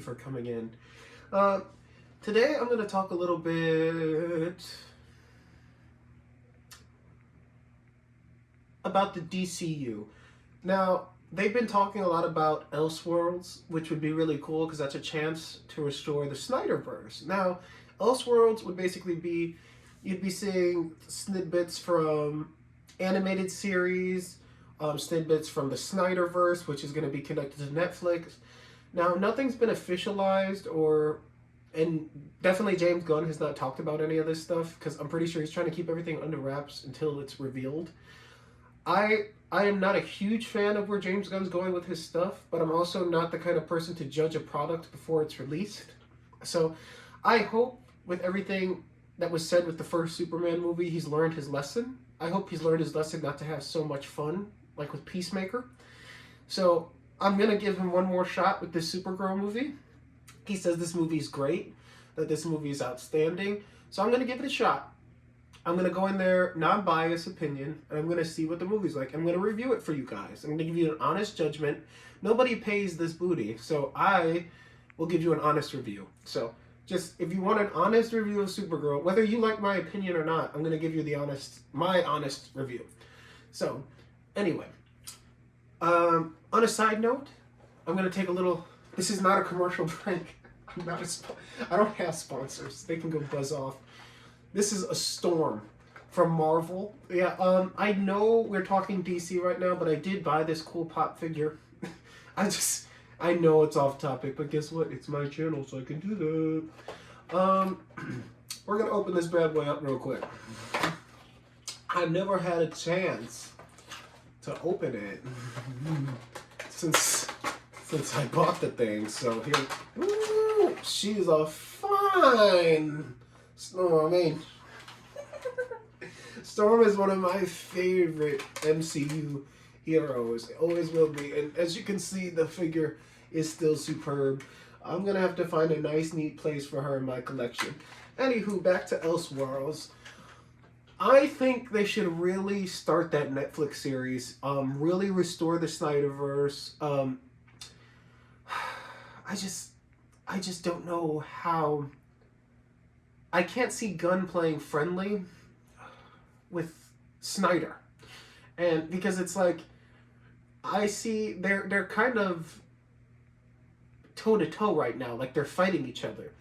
for coming in. Uh, Today I'm going to talk a little bit about the DCU. Now, they've been talking a lot about Elseworlds, which would be really cool because that's a chance to restore the Snyderverse. Now, Elseworlds would basically be you'd be seeing snippets from animated series, snippets from the Snyderverse, which is going to be connected to Netflix. Now, nothing's been officialized and definitely James Gunn has not talked about any of this stuff because I'm pretty sure he's trying to keep everything under wraps until it's revealed. I am not a huge fan of where James Gunn's going with his stuff, but I'm also not the kind of person to judge a product before it's released. So I hope with everything that was said with the first Superman movie, he's learned his lesson. I hope he's learned his lesson not to have so much fun, like with Peacemaker. So I'm going to give him one more shot with this Supergirl movie. He says this movie's great, that this movie is outstanding. So I'm going to give it a shot. I'm going to go in there, non-biased opinion, and I'm going to see what the movie's like. I'm going to review it for you guys. I'm going to give you an honest judgment. Nobody pays this booty, so I will give you an honest review. So just, if you want an honest review of Supergirl, whether you like my opinion or not, I'm going to give you my honest review. So, anyway, on a side note, I'm going to take a little, this is not a commercial break. I don't have sponsors. They can go buzz off. This is a Storm from Marvel. Yeah, I know we're talking DC right now, but I did buy this cool pop figure. I know it's off topic, but guess what? It's my channel, so I can do that. We're gonna open this bad boy up real quick. I never had a chance to open it since I bought the thing. So here, ooh, she's a fine Storm. Storm is one of my favorite MCU heroes. It always will be. And as you can see, the figure is still superb. I'm going to have to find a nice, neat place for her in my collection. Anywho, back to Elseworlds. I think they should really start that Netflix series. Really restore the Snyderverse. I just don't know how. I can't see Gunn playing friendly with Snyder, and because it's like I see they're kind of toe to toe right now, like they're fighting each other,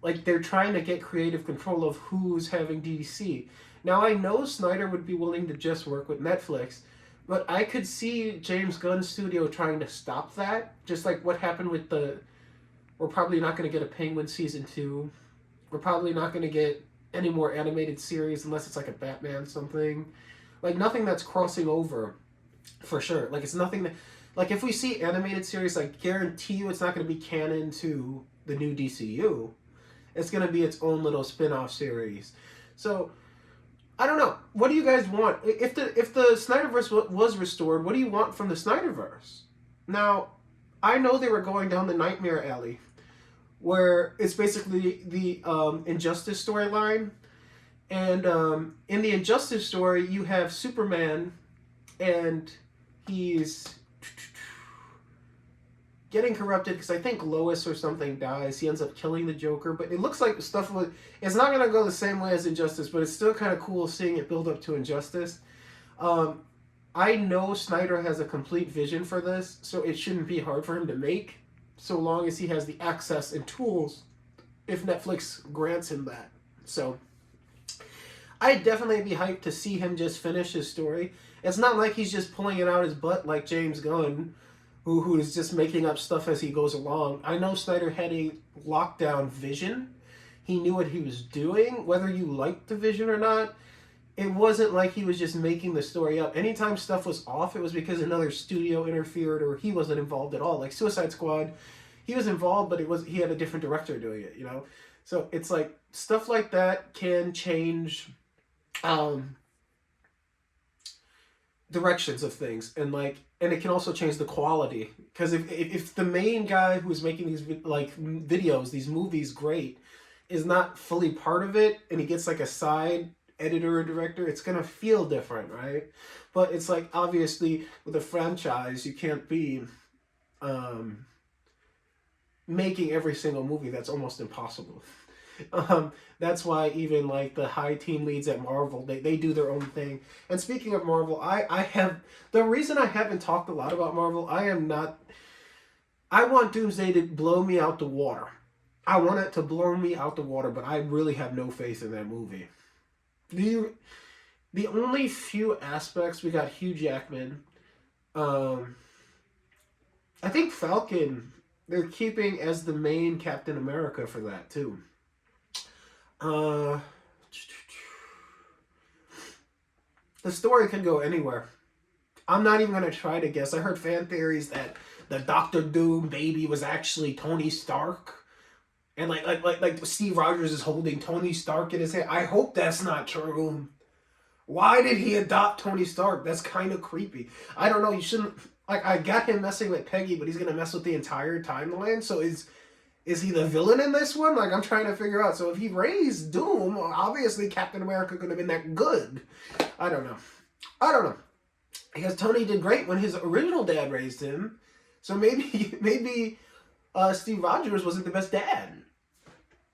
like they're trying to get creative control of who's having DC. Now I know Snyder would be willing to just work with Netflix, but I could see James Gunn's studio trying to stop that, just like what happened with we're probably not going to get a Penguin season 2. We're probably not going to get any more animated series unless it's like a Batman something. Like nothing that's crossing over for sure. Like it's nothing that, like if we see animated series, I guarantee you it's not going to be canon to the new DCU. It's going to be its own little spin-off series. So I don't know. What do you guys want? If the Snyderverse was restored, what do you want from the Snyderverse? Now, I know they were going down the Nightmare Alley, where it's basically the Injustice storyline. And in the Injustice story, you have Superman, and he's getting corrupted because I think Lois or something dies. He ends up killing the Joker, but it looks like the stuff it's not going to go the same way as Injustice, but it's still kind of cool seeing it build up to Injustice. I know Snyder has a complete vision for this, so it shouldn't be hard for him to make, so long as he has the access and tools, if Netflix grants him that. So I'd definitely be hyped to see him just finish his story. It's not like he's just pulling it out his butt like James Gunn, who is just making up stuff as he goes along. I know Snyder had a lockdown vision. He knew what he was doing. Whether you liked the vision or not, it wasn't like he was just making the story up. Anytime stuff was off, it was because another studio interfered or he wasn't involved at all. Like Suicide Squad, he was involved, but he had a different director doing it, you know? So it's like, stuff like that can change directions of things, and it can also change the quality. Because if the main guy who's making these videos, these movies great, is not fully part of it, and he gets like a side editor or director, it's gonna feel different, right? But it's like, obviously with a franchise, you can't be making every single movie. That's almost impossible. That's why even like the high team leads at Marvel, they do their own thing. And speaking of Marvel, I have the reason I haven't talked a lot about Marvel. I want Doomsday to blow me out the water. I want it to blow me out the water, but I really have no faith in that movie. The only few aspects, we got Hugh Jackman. I think Falcon, they're keeping as the main Captain America for that too. The story can go anywhere. I'm not even gonna try to guess. I heard fan theories that the Doctor Doom baby was actually Tony Stark, and like Steve Rogers is holding Tony Stark in his hand. I hope that's not true. Why did he adopt Tony Stark? That's kind of creepy. I don't know. You shouldn't. Like, I got him messing with Peggy, but he's gonna mess with the entire timeline. So is he the villain in this one? Like, I'm trying to figure out. So if he raised Doom, obviously Captain America could have been that good. I don't know. Because Tony did great when his original dad raised him. So maybe Steve Rogers wasn't the best dad.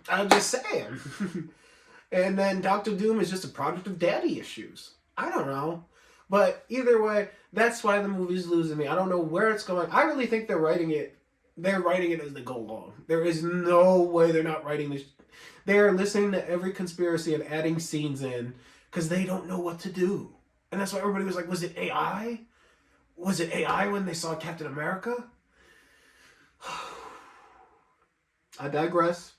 I'm just saying. And then Doctor Doom is just a product of daddy issues. I don't know. But either way, that's why the movie's losing me. I don't know where it's going. I really think they're writing it as they go along. There is no way they're not writing this. They are listening to every conspiracy and adding scenes in because they don't know what to do. And that's why everybody was like, was it AI? Was it AI when they saw Captain America? I digress.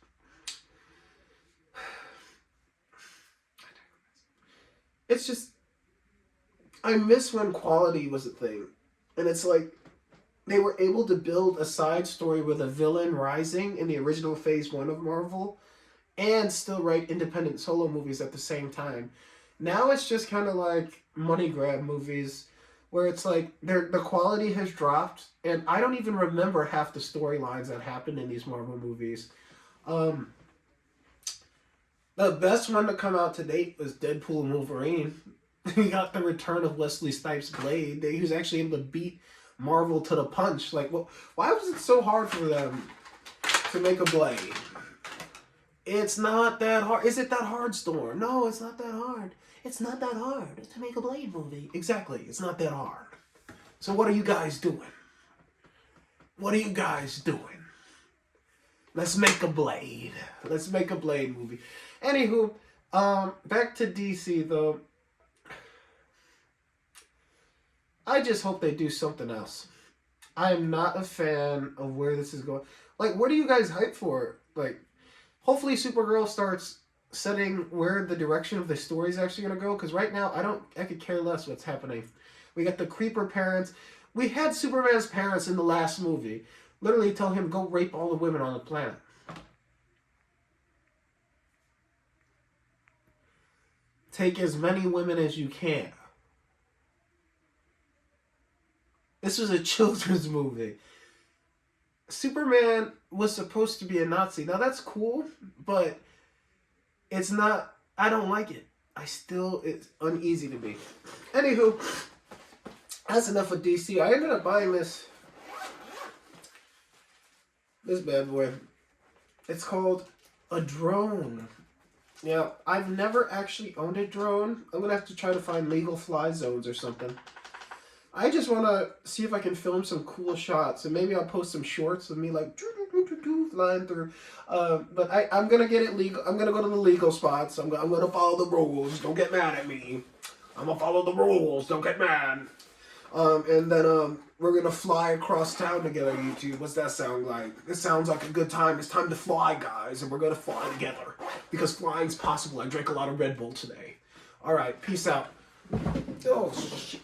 It's just, I miss when quality was a thing. And it's like, they were able to build a side story with a villain rising in the original Phase 1 of Marvel and still write independent solo movies at the same time. Now it's just kind of like money grab movies where it's like the quality has dropped and I don't even remember half the storylines that happened in these Marvel movies. The best one to come out to date was Deadpool and Wolverine. We got the return of Wesley Snipes' Blade. He was actually able to beat Marvel to the punch. Like, why was it so hard for them to make a Blade? It's not that hard. Is it that hard, Storm? No, it's not that hard. It's not that hard to make a Blade movie. Exactly. It's not that hard. So what are you guys doing? What are you guys doing? Let's make a Blade. Let's make a Blade movie. Anywho, back to DC though. I just hope they do something else. I am not a fan of where this is going. Like, what are you guys hyped for? Like, hopefully Supergirl starts setting where the direction of the story is actually going to go. Because right now, I could care less what's happening. We got the creeper parents. We had Superman's parents in the last movie literally tell him, go rape all the women on the planet. Take as many women as you can. This was a children's movie. Superman was supposed to be a Nazi. Now that's cool, but it's not, I don't like it. It's uneasy to me. Anywho, that's enough of DC. I ended up buying this bad boy. It's called a drone. Yeah, I've never actually owned a drone. I'm going to have to try to find legal fly zones or something. I just want to see if I can film some cool shots, and maybe I'll post some shorts of me like flying through. But I'm going to get it legal. I'm going to go to the legal spots. I'm going to follow the rules. Don't get mad at me. I'm going to follow the rules. Don't get mad. And then we're going to fly across town together, YouTube. What's that sound like? It sounds like a good time. It's time to fly, guys, and we're going to fly together. Because flying's possible. I drank a lot of Red Bull today. All right, peace out. Oh, shit.